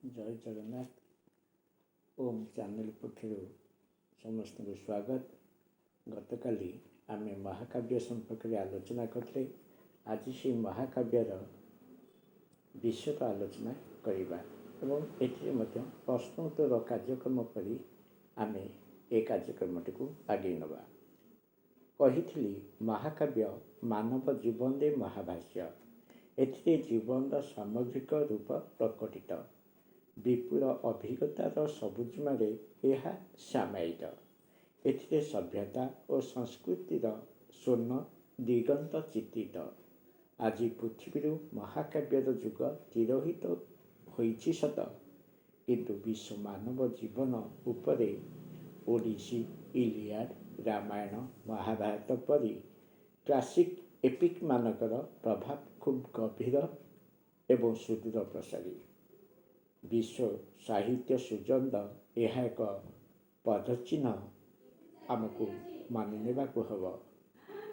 जय जगन्नाथ ओम चैनल पक्षर समस्त को स्वागत। गतकाली आम महाकाव्य संपर्क में आलोचना करते। आज से महाकाव्यर विषय आलोचना करवा एवं प्रश्नोत्तर कार्यक्रम कर आम ए कार्यक्रमटी को आगे नवा। कही महाकाव्य मानव जीवन दे महाभाष्य एथिरे जीवन सामग्रिक रूप प्रकटित विपुल अभिज्ञतार सबुजिमारे यह सामायिक एथिरे सभ्यता और संस्कृतिर स्वर्ण दिगंत चित्रित। आज पृथ्वी महाकाव्यर जुग तिरोहित होइछि सत, किंतु विश्व मानव जीवन उपरे ओडिसी, इलियाड, रामायण, महाभारत परी क्लासिक एपिक मानकर प्रभाव खूब गभीर एवं सुदूर प्रसारी। विश्व साहित्य सुजंद यह एक पदचिन्ह आमको मानिने को हब।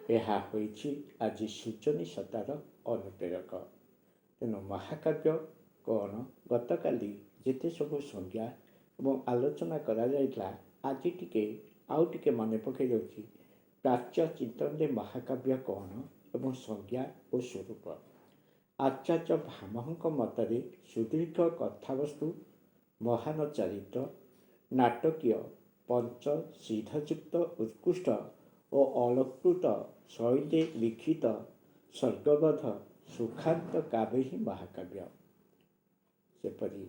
यह होइछि आज सूचनी सतार अनुप्रेरक। तेणु महाकाव्य कौन गतकाली जिते सब संज्ञा एवं आलोचना करा जाइतला, आज टिके आउ टिके मन पकई जाउछि प्राच्य चिंतन महाकाव्य कौन एवं संज्ञा और स्वरूप। आचार्य भामहଙ୍କ मतरे सुदीर्घ कथावस्तु, महान चरित्र, नाटकीय पंच सिद्धयुक्त उत्कृष्ट और अलकृत शैली लिखित सर्गबद्ध सुखांत काव्य ही महाकाव्य। सेपरी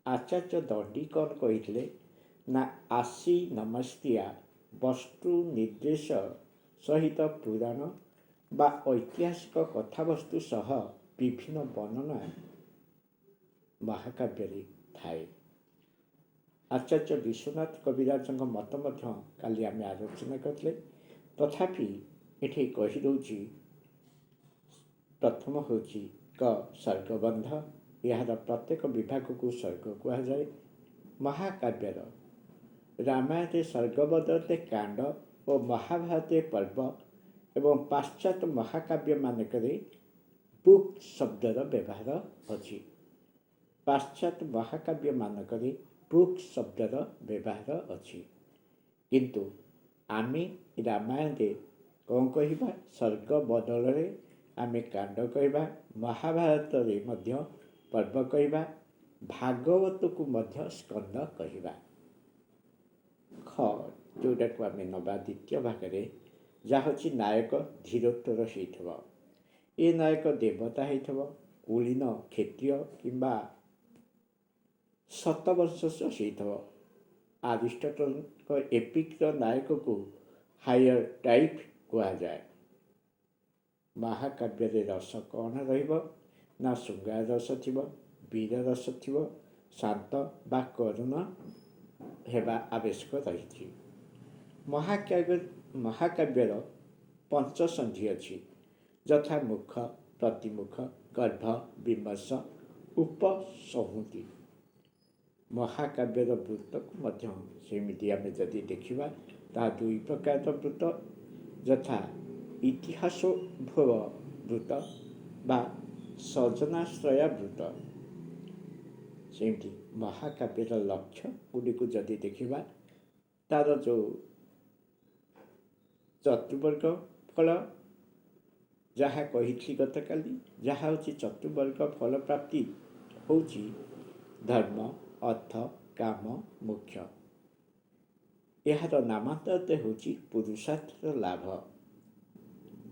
आचार्य दंडी कौन कही ना आसी नमस्तिया वस्तु निर्देश सहित पुराण बा ऐतिहासिक कथावस्तु सह विभिन्न वर्णना महाकाव्य थाए। आचार्य विश्वनाथ कविराज मत काली आम आलोचना करते। तथापि ये कहीदे प्रथम हूँ क सर्गबंध। यार प्रत्येक विभाग को सर्ग कहुए। महाकाव्यर रामायण सर्गबद्ध कांड और महाभारत पर्व एवं पाश्चात्य महाकाव्य मानकरे बुक शब्दर व्यवहार अच्छी। पाश्चात्य महाकाव्य मानकरे बुक शब्दर व्यवहार अच्छी, किंतु आमे रामायण कौन कहिबा सर्ग बदल आमे कांड कहिबा, महाभारत रे मध्य पर्व कहिबा, भागवत को मध्य स्कंद कहिबा। ख जोटा को आमे नवा द्वितीय भागरे जहाँ नायक धीरोत्तर होइथबो। ए नायक देवता होइथबो, कुलीन क्षत्रिय किंबा शतवर्षस होइथबो। आरिस्टोटल एपिक नायक को हायर टाइप कहा जाए। महाकाव्य रस कौन रहिबो ना श्रृंगार रस थिबो, वीर रस थिबो, शांत बा करुण हेबा आवश्यक रही। महाकाव्यर पंच संधि अच्छी, यथा मुख, प्रतिमुख, गर्भ, विमर्श, उपसंहति। महाकाव्यर वृत्त को सेमिति आमे जदि देखिबा ता दुई प्रकार वृत्त, यथा इतिहासोद्भव वृत्त बा सजनाश्रय वृत्त। सेमिति महाकाव्यर लक्ष्य गुडी को जदि देखिबा तार जो चतुर्वर्ग फल जहाँ कही गतकाली, जहाँ हूँ चतुर्वर्ग फल प्राप्ति होची धर्म, अर्थ, काम, मोक्ष। यार नामांतर होची पुरुषार्थ लाभ।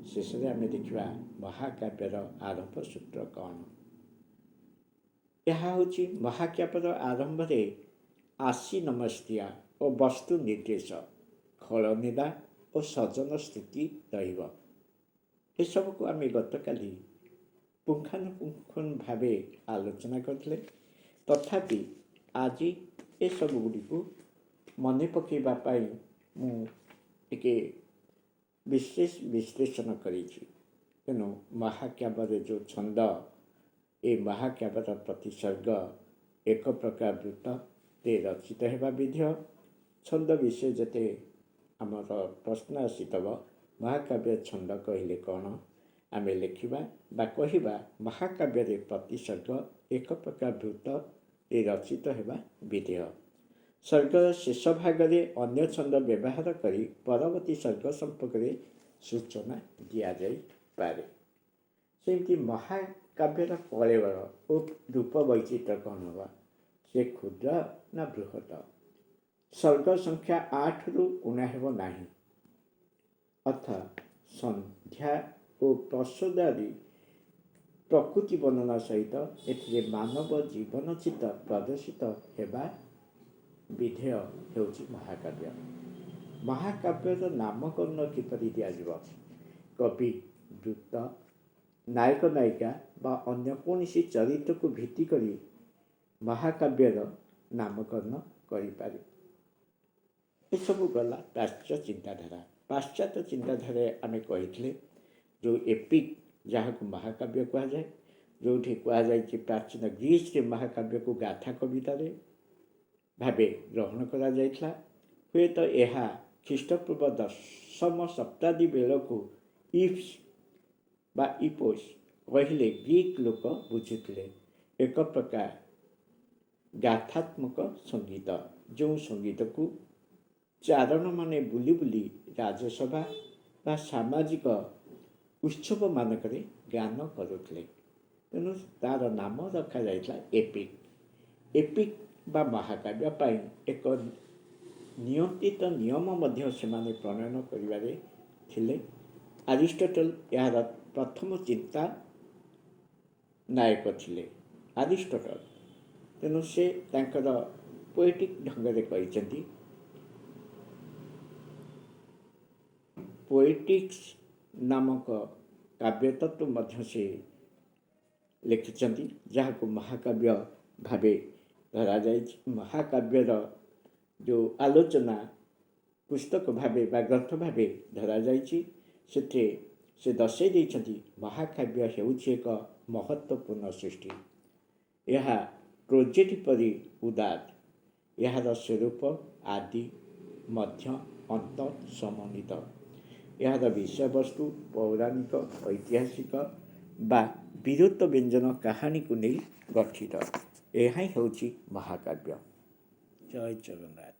शेष में आम देखा महाकाव्यर आरंभ सूत्र कौन। यह हूँ महाकाव्यर आरंभ आसी नमस्तिया और वस्तु निर्देश, खलनिदा और सजन स्तुति रहिबो। ये सब को आम गतकाली पुंखानुपुंखन भाव आलोचना करते। तथापि आज ये सब गुड़ी को मन पकईवाई मुझे विशेष विश्लेषण करी। तेणु महाकाव्य जो छंद, ये महाकाव्यर प्रतिसर्ग एक प्रकार वृत्त रचित होगा विधेय। छंद विषय जते आमर प्रश्न आसीथब महाकाव्य छंद कहले कौन आम लिखा बा कहवा। महाकाव्य प्रतिसर्ग एक प्रकार वृत्त ଏ ରଚିତ ହେବା ବିଧେୟ। ସ୍ୱର୍ଗର ଶେଷ ଭାଗରେ ଅନ୍ୟ ଛନ୍ଦ ବ୍ୟବହାର କରି ପରବର୍ତ୍ତୀ ସ୍ୱର୍ଗ ସମ୍ପର୍କରେ ସୂଚନା ଦିଆଯାଇପାରେ। ସେମିତି ମହାକାବ୍ୟର କଳେବର ଓ ରୂପ ବୈଚିତ୍ର୍ୟ କ'ଣ ହେବା? ସେ କ୍ଷୁଦ୍ର ନା ବୃହତ? ସ୍ୱର୍ଗ ସଂଖ୍ୟା 8ରୁ ଊଣା ହେବ ନାହିଁ। ଅର୍ଥାତ୍ ସନ୍ଧ୍ୟା ଓ ପ୍ରସୋଦାଦି ପ୍ରକୃତି ବର୍ଣ୍ଣନା ସହିତ ଏଥିରେ ମାନବ ଜୀବନ ଚିତ୍ର ପ୍ରଦର୍ଶିତ ହେବା ବିଧେୟ ହେଉଛି ମହାକାବ୍ୟ। ମହାକାବ୍ୟର ନାମକରଣ କିପରି ଦିଆଯିବ? କବି ବୃତ୍ତ, ନାୟକ ନାୟିକା ବା ଅନ୍ୟ କୌଣସି ଚରିତ୍ରକୁ ଭିତ୍ତି କରି ମହାକାବ୍ୟର ନାମକରଣ କରିପାରେ। ଏସବୁ ଗଲା ପ୍ରାଚ୍ୟ ଚିନ୍ତାଧାରା। ପାଶ୍ଚାତ୍ୟ ଚିନ୍ତାଧାରାରେ ଆମେ କହିଥିଲେ ଯେଉଁ ଏପିକ୍ ଯାହାକୁ ମହାକାବ୍ୟ କୁହାଯାଏ, ଯେଉଁଠି କୁହାଯାଇଛି ପ୍ରାଚୀନ ଗ୍ରୀସରେ ମହାକାବ୍ୟକୁ ଗାଥା କବିତାରେ ଭାବେ ଗ୍ରହଣ କରାଯାଇଥିଲା। ହୁଏତ ଏହା ଖ୍ରୀଷ୍ଟପୂର୍ବ 10ମ ଶତାବ୍ଦୀ ବେଳକୁ ଇପ୍ସ ବା ଇପୋସ୍ କହିଲେ ଗ୍ରୀକ୍ ଲୋକ ବୁଝୁଥିଲେ ଏକ ପ୍ରକାର ଗାଥାତ୍ମକ ସଙ୍ଗୀତ, ଯେଉଁ ସଙ୍ଗୀତକୁ ଚାରଣମାନେ ବୁଲି ବୁଲି ରାଜସଭା ବା ସାମାଜିକ ଉତ୍ସବମାନଙ୍କରେ ଗାନ କରୁଥିଲେ। ତେଣୁ ତା'ର ନାମ ରଖାଯାଇଥିଲା ଏପିକ୍। ଏପିକ୍ ବା ମହାକାବ୍ୟ ପାଇଁ ଏକ ନିୟନ୍ତ୍ରିତ ନିୟମ ମଧ୍ୟ ସେମାନେ ପ୍ରଣୟନ କରିବାରେ ଥିଲେ। ଆରିଷ୍ଟଟଲ ଏହାର ପ୍ରଥମ ଚିନ୍ତା ନାୟକ ଥିଲେ ଆରିଷ୍ଟଟଲ। ତେଣୁ ସେ ତାଙ୍କର ପୋଏଟିକ୍ ଢଙ୍ଗରେ କହିଛନ୍ତି। ପୋଏଟିକ୍ସ ନାମକ କାବ୍ୟତତ୍ତ୍ୱ ମଧ୍ୟ ସେ ଲେଖିଛନ୍ତି, ଯାହାକୁ ମହାକାବ୍ୟ ଭାବେ ଧରାଯାଇଛି। ମହାକାବ୍ୟର ଯେଉଁ ଆଲୋଚନା ପୁସ୍ତକ ଭାବେ ବା ଗ୍ରନ୍ଥ ଭାବେ ଧରାଯାଇଛି, ସେଥିରେ ସେ ଦର୍ଶାଇ ଦେଇଛନ୍ତି ମହାକାବ୍ୟ ହେଉଛି ଏକ ମହତ୍ତ୍ୱପୂର୍ଣ୍ଣ ସୃଷ୍ଟି। ଏହା ଟ୍ରାଜେଡି ପରି ଉଦାର। ଏହାର ସ୍ୱରୂପ ଆଦି ମଧ୍ୟ ଅନ୍ତ ସମନ୍ୱିତ। ଏହାର ବିଷୟବସ୍ତୁ ପୌରାଣିକ, ଐତିହାସିକ ବା ବୀରତ୍ୱ ବ୍ୟଞ୍ଜନ କାହାଣୀକୁ ନେଇ ଗଠିତ। ଏହା ହିଁ ହେଉଛି ମହାକାବ୍ୟ। ଜୟ ଜଗନ୍ନାଥ।